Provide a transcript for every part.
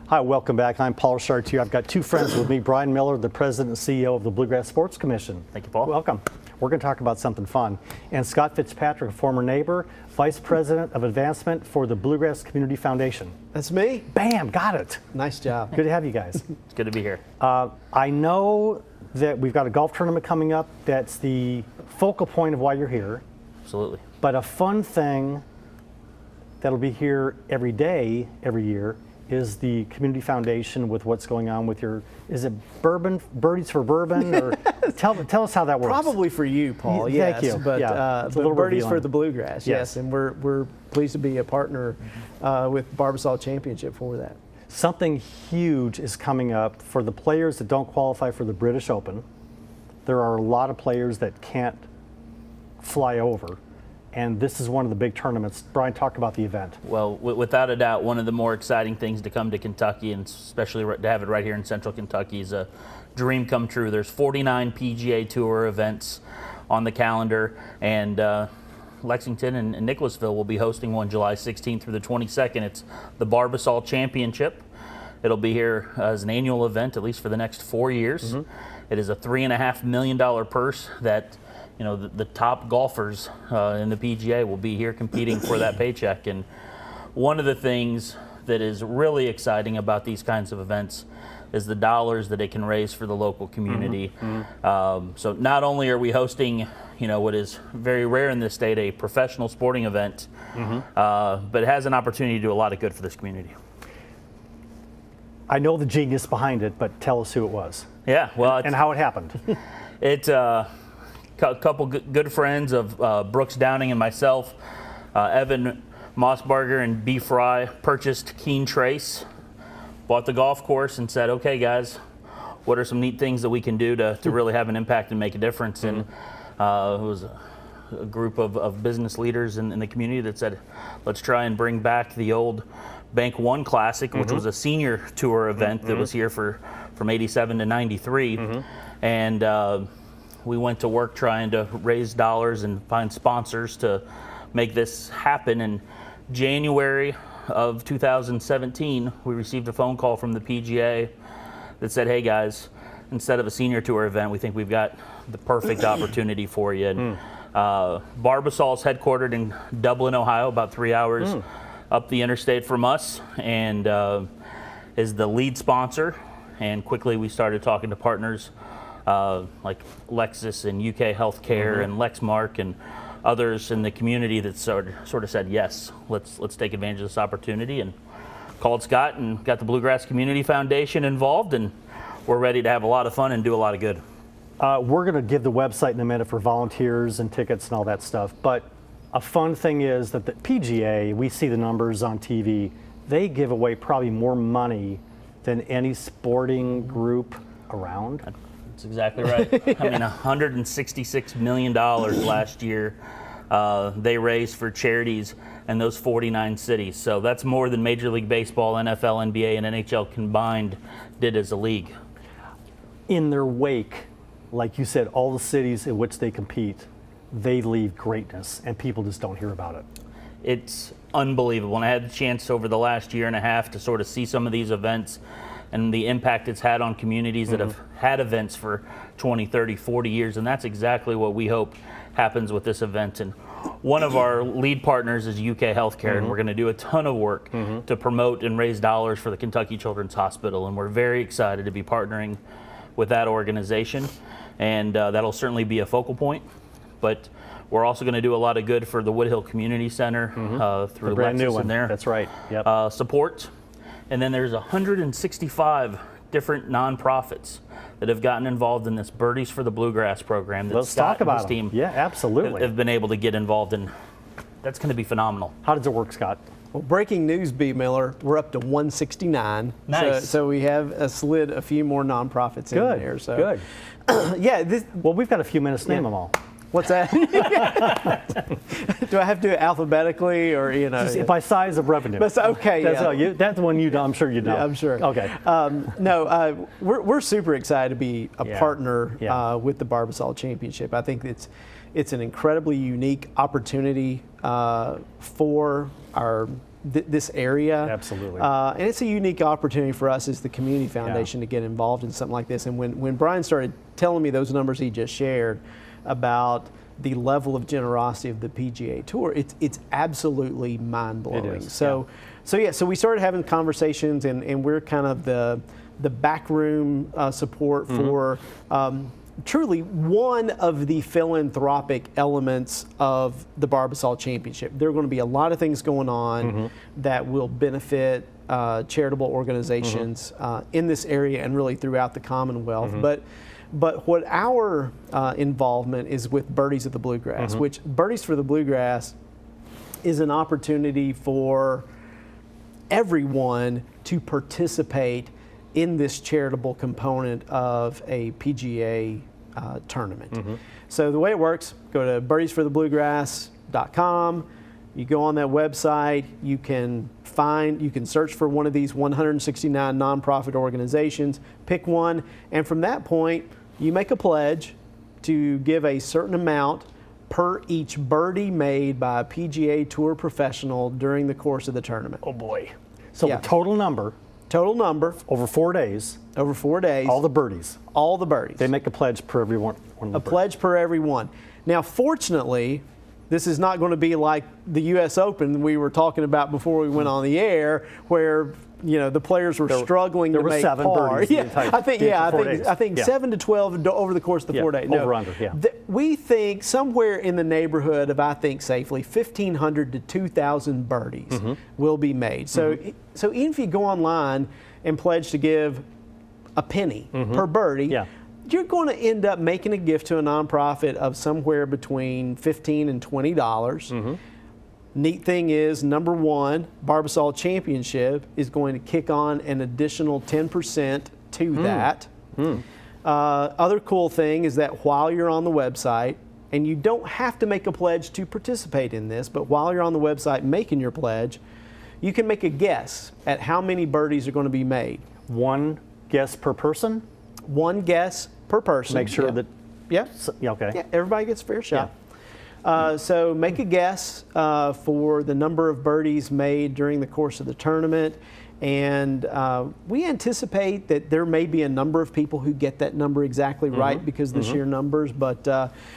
Hi, welcome back. I'm Paul Chartier. I've got two friends with me, Brian Miller, the President and CEO of the Bluegrass Sports Commission. Thank you, Paul. Welcome. We're going to talk about something fun. And Scott Fitzpatrick, a former neighbor, Vice President of Advancement for the Bluegrass Community Foundation. That's me. Bam, got it. Nice job. Good to have you guys. It's good to be here. I know that we've got a golf tournament coming up that's the focal point of why you're here. Absolutely. But a fun thing that'll be here every day, every year, is the Community Foundation with what's going on with your, is it Birdies for Bourbon? Or tell us how that works. Probably for you, Paul. Yeah, yes, thank you. But, Yeah, it's a but little Birdies revealing. for the Bluegrass. Yes, and we're pleased to be a partner with Barbasol Championship for that. Something huge is coming up for the players that don't qualify for the British Open. There are a lot of players that can't fly over, and this is one of the big tournaments. Brian, talk about the event. Well, without a doubt, one of the more exciting things to come to Kentucky, and especially to have it right here in Central Kentucky, is a dream come true. There's 49 PGA Tour events on the calendar, and Lexington and Nicholasville will be hosting one July 16th through the 22nd. It's the Barbasol Championship. It'll be here as an annual event, at least for the next 4 years. It is a $3.5 million purse that, you know, the top golfers in the PGA will be here competing for that paycheck. And one of the things that is really exciting about these kinds of events is the dollars that it can raise for the local community. So not only are we hosting, you know, what is very rare in this state, a professional sporting event, but it has an opportunity to do a lot of good for this community. I know the genius behind it, but tell us who it was. Yeah, well, and how it happened. It's a couple good friends of Brooks Downing and myself. Evan Mossbarger and B. Fry purchased Keene Trace, bought the golf course, and said, okay, guys, what are some neat things that we can do to really have an impact and make a difference? And it was a group of business leaders in the community that said, let's try and bring back the old Bank One Classic, which was a senior tour event that was here from 87 to 93. And we went to work trying to raise dollars and find sponsors to make this happen. In January of 2017, we received a phone call from the PGA that said, hey guys, instead of a senior tour event, we think we've got the perfect opportunity for you. And Barbasol is headquartered in Dublin, Ohio, about 3 hours up the interstate from us, and is the lead sponsor. And quickly we started talking to partners like Lexus and UK Healthcare and Lexmark and others in the community that sort of said, yes, let's take advantage of this opportunity, and called Scott and got the Bluegrass Community Foundation involved, and we're ready to have a lot of fun and do a lot of good. We're going to give the website in a minute for volunteers and tickets and all that stuff, but a fun thing is that the PGA, we see the numbers on TV, they give away probably more money than any sporting group around. That's exactly right. I mean, $166 million last year they raised for charities in those 49 cities. So that's more than Major League Baseball, NFL, NBA, and NHL combined did as a league. In their wake, like you said, all the cities in which they compete, they leave greatness, and people just don't hear about it. It's unbelievable. And I had the chance over the last year and a half to sort of see some of these events and the impact it's had on communities that have had events for 20, 30, 40 years. And that's exactly what we hope happens with this event. And one of our lead partners is UK Healthcare, and we're going to do a ton of work to promote and raise dollars for the Kentucky Children's Hospital. And we're very excited to be partnering with that organization. And that'll certainly be a focal point. But we're also going to do a lot of good for the Woodhill Community Center through the brand new Lexus one. in there. That's right. Yep. Support. And then there's 165 different nonprofits that have gotten involved in this Birdies for the Bluegrass program that Let's Scott talk about and his team Yeah, absolutely. have been able to get involved in. That's going to be phenomenal. How does it work, Scott? Well, breaking news, B. Miller, we're up to 169. Nice. So we have slid a few more nonprofits in there. So Good. Yeah. Well, we've got a few minutes to name them all. What's that? Do I have to do it alphabetically, or Just by size of revenue. But, okay, That's that's the one you know. I'm sure you know. Yeah, I'm sure. Okay. No, we're super excited to be a partner with the Barbasol Championship. I think it's an incredibly unique opportunity for our this area. Absolutely. And it's a unique opportunity for us as the community foundation to get involved in something like this. And when Brian started telling me those numbers he just shared about the level of generosity of the PGA Tour, it's absolutely mind-blowing. It is, so we started having conversations, and we're kind of the backroom support for truly one of the philanthropic elements of the Barbasol Championship. There are going to be a lot of things going on that will benefit charitable organizations in this area and really throughout the Commonwealth. But what our involvement is with Birdies of the Bluegrass, which Birdies for the Bluegrass is an opportunity for everyone to participate in this charitable component of a PGA tournament. So the way it works, go to birdiesforthebluegrass.com. You go on that website, you can search for one of these 169 nonprofit organizations, pick one, and from that point, you make a pledge to give a certain amount per each birdie made by a PGA Tour professional during the course of the tournament. Oh boy. So the total number over 4 days. Over 4 days. All the birdies. All the birdies. They make a pledge per every one. A pledge per every one. Now, fortunately, this is not going to be like the U.S. Open we were talking about before we went on the air, where the players were struggling to make par. There were 7 birdies. I think 7 to 12 over the course of the 4 days. Over under. We think somewhere in the neighborhood of, I think safely, 1,500 to 2,000 birdies will be made. So even if you go online and pledge to give a penny per birdie, you're going to end up making a gift to a nonprofit of somewhere between $15 and $20. Neat thing is, number one, Barbasol Championship is going to kick on an additional 10% to that. Other cool thing is that while you're on the website, and you don't have to make a pledge to participate in this, but while you're on the website making your pledge, you can make a guess at how many birdies are going to be made. One guess per person? One guess per person. Make sure that... everybody gets a fair shot. So make a guess for the number of birdies made during the course of the tournament. And we anticipate that there may be a number of people who get that number exactly right because of the sheer numbers. But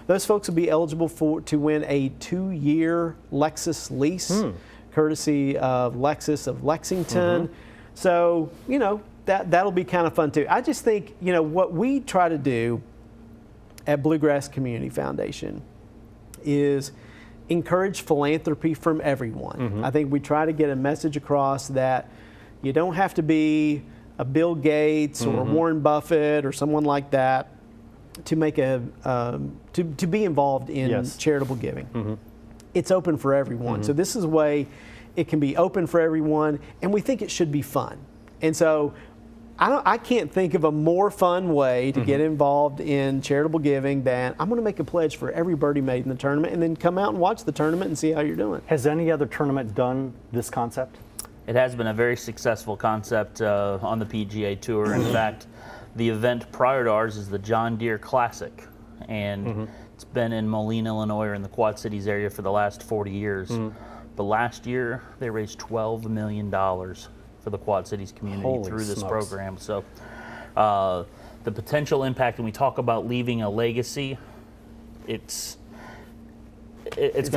those folks will be eligible to win a 2-year Lexus lease, courtesy of Lexus of Lexington. So, that'll be kind of fun too. I just think, what we try to do at Bluegrass Community Foundation is encourage philanthropy from everyone. I think we try to get a message across that you don't have to be a Bill Gates or Warren Buffett or someone like that to make to be involved in charitable giving. It's open for everyone. So this is a way it can be open for everyone, and we think it should be fun. And so I can't think of a more fun way to get involved in charitable giving than I'm going to make a pledge for every birdie made in the tournament and then come out and watch the tournament and see how you're doing. Has any other tournament done this concept? It has been a very successful concept on the PGA Tour. In fact, the event prior to ours is the John Deere Classic, and it's been in Moline, Illinois, or in the Quad Cities area for the last 40 years. But last year, they raised $12 million for the Quad Cities community through this program. So the potential impact, when we talk about leaving a legacy, it's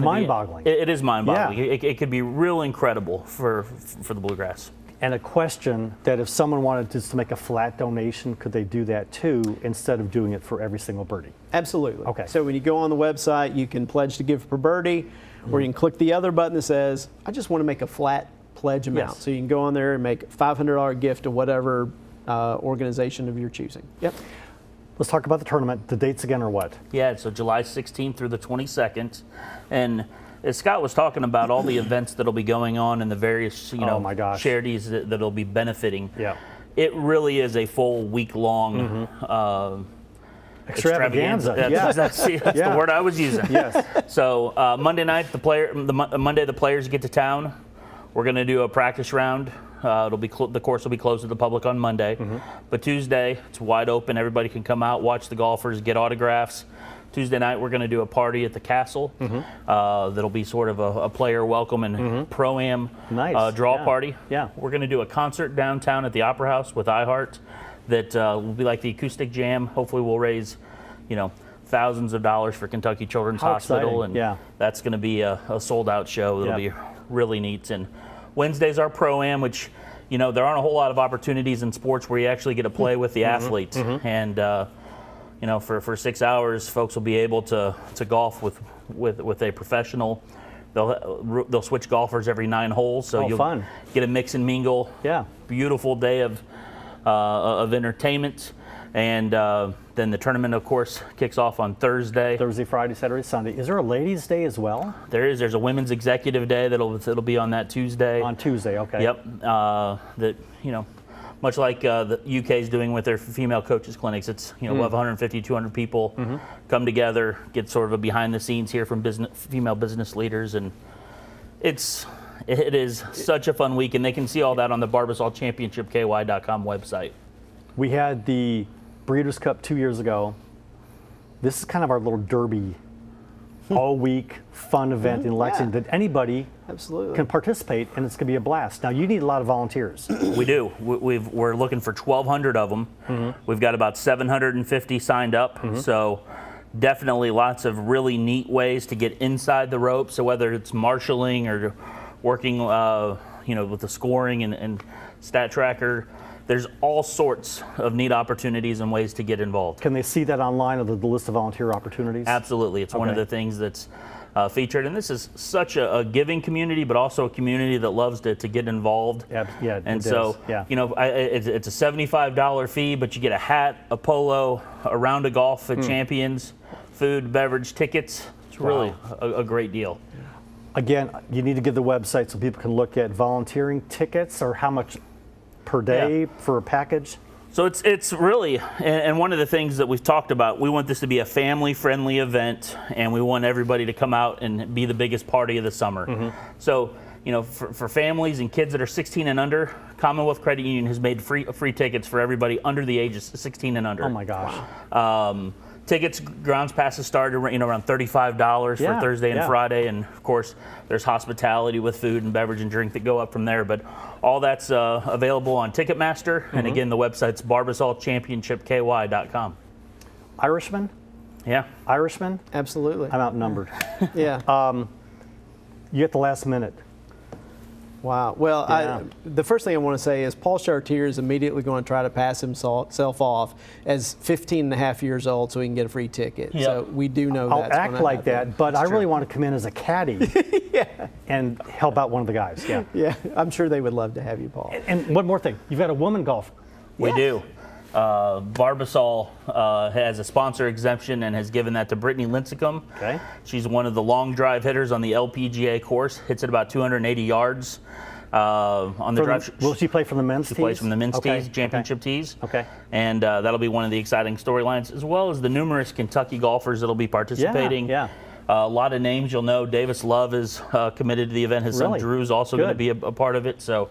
mind-boggling. It is mind-boggling. It could be real incredible for the Bluegrass. And a question that if someone wanted just to make a flat donation, could they do that too instead of doing it for every single birdie? Absolutely. Okay. So when you go on the website, you can pledge to give per birdie, or you can click the other button that says, I just want to make a flat pledge amount. So you can go on there and make a $500 gift to whatever organization of your choosing. Let's talk about the tournament. The dates again are what? Yeah, so July 16th through the 22nd. And as Scott was talking about all the events that'll be going on and the various charities that'll be benefiting. It really is a full week-long extravaganza. That's the word I was using. So Monday night, Monday the players get to town. We're going to do a practice round. The course will be closed to the public on Monday. But Tuesday, it's wide open. Everybody can come out, watch the golfers, get autographs. Tuesday night, we're going to do a party at the Castle. That'll be sort of a player welcome and pro-am draw party. Yeah. We're going to do a concert downtown at the Opera House with iHeart that will be like the acoustic jam. Hopefully we'll raise, thousands of dollars for Kentucky Children's Hospital. Exciting. And that's going to be a sold-out show. That'll be really neat. And Wednesday's our pro-am, which, there aren't a whole lot of opportunities in sports where you actually get to play with the athletes. And, for 6 hours, folks will be able to golf with a professional. They'll switch golfers every 9 holes, so you'll get a mix and mingle. Yeah. Beautiful day of entertainment. And then the tournament, of course, kicks off on Thursday. Thursday, Friday, Saturday, Sunday. Is there a ladies' day as well? There is. There's a women's executive day that'll be on that Tuesday. On Tuesday, okay. Yep. Much like the UK is doing with their female coaches clinics, it's we'll have 150, 200 people come together, get sort of a behind the scenes here from female business leaders, and it is such a fun week, and they can see all that on the Barbasol Championship KY.com website. We had the Breeders' Cup 2 years ago. This is kind of our little derby, all week fun event in Lexington that anybody can participate, and it's going to be a blast. Now, you need a lot of volunteers. We do. We're looking for 1,200 of them. We've got about 750 signed up, so definitely lots of really neat ways to get inside the ropes. So whether it's marshalling or working, with the scoring and stat tracker, there's all sorts of neat opportunities and ways to get involved. Can they see that online, or the list of volunteer opportunities? Absolutely. It's one of the things that's featured. And this is such a giving community, but also a community that loves to get involved. Yeah, and so, it's a $75 fee, but you get a hat, a polo, a round of golf at Champions, food, beverage, tickets. It's really a great deal. Again, you need to give the website so people can look at volunteering tickets, or how much per day for a package? So it's really, and one of the things that we've talked about, we want this to be a family-friendly event, and we want everybody to come out and be the biggest party of the summer. So, for families and kids that are 16 and under, Commonwealth Credit Union has made free tickets for everybody under the age of 16 and under. Oh my gosh. Tickets, grounds passes started around $35 for Thursday and Friday, and of course there's hospitality with food and beverage and drink that go up from there. But all that's available on Ticketmaster, and again the website's barbasolchampionshipky.com. Irishman? Yeah. Irishman? Absolutely. I'm outnumbered. Yeah. You at the last minute. Wow. Well, the first thing I want to say is Paul Chartier is immediately going to try to pass himself off as 15 and a half years old so he can get a free ticket. Yep. So we do know I'll that's act gonna like happen. that, but I really want to come in as a caddy and help out one of the guys. Yeah. Yeah, I'm sure they would love to have you, Paul. And one more thing. You've got a woman golfer. We do. Barbasol has a sponsor exemption and has given that to Brittany Lincecum. Okay. She's one of the long drive hitters on the LPGA course. Hits it about 280 yards on the drive. Will she play from the men's tees? She plays from the men's tees, championship tees. Okay. And that'll be one of the exciting storylines, as well as the numerous Kentucky golfers that'll be participating. Yeah. A lot of names you'll know. Davis Love is committed to the event. His son Drew's also going to be a part of it. So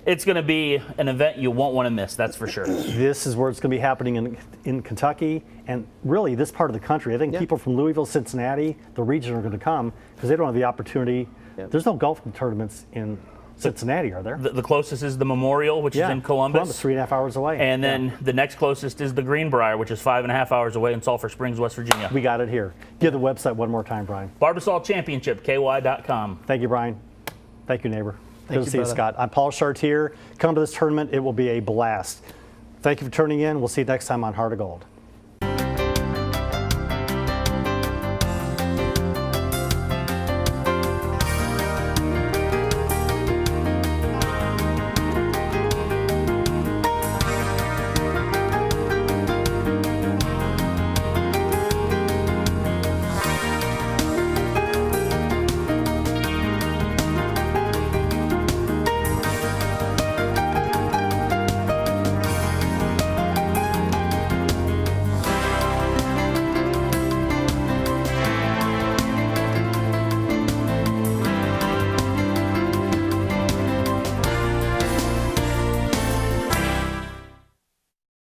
it's going to be an event you won't want to miss, that's for sure. This is where it's going to be happening in Kentucky, and really this part of the country. I think people from Louisville, Cincinnati, the region are going to come because they don't have the opportunity. There's no golf tournaments in Cincinnati, are there? The closest is the Memorial, which is in Columbus. 3.5 hours away. And then the next closest is the Greenbrier, which is 5.5 hours away in Sulphur Springs, West Virginia. We got it here. Give the website one more time, Brian. Barbasol Championship, KY.com. Thank you, Brian. Thank you, neighbor. Thank Good to see you, brother. Scott. I'm Paul Chartier. Come to this tournament. It will be a blast. Thank you for tuning in. We'll see you next time on Heart of Gold.